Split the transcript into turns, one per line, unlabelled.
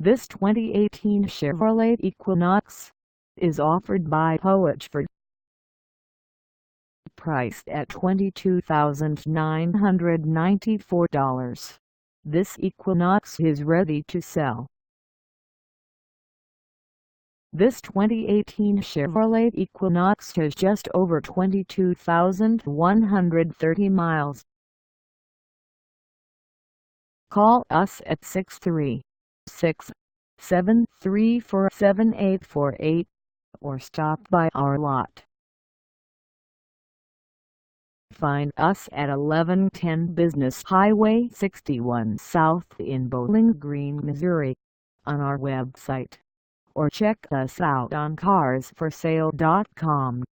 This 2018 Chevrolet Equinox is offered by Poage Ford. Priced at $22,994, this Equinox is ready to sell. This 2018 Chevrolet Equinox has just over 22,130 miles. Call us at 636-734-7848 or stop by our lot. Find us at 1110 Business Highway 61 South in Bowling Green, Missouri, on our website, or check us out on carsforsale.com.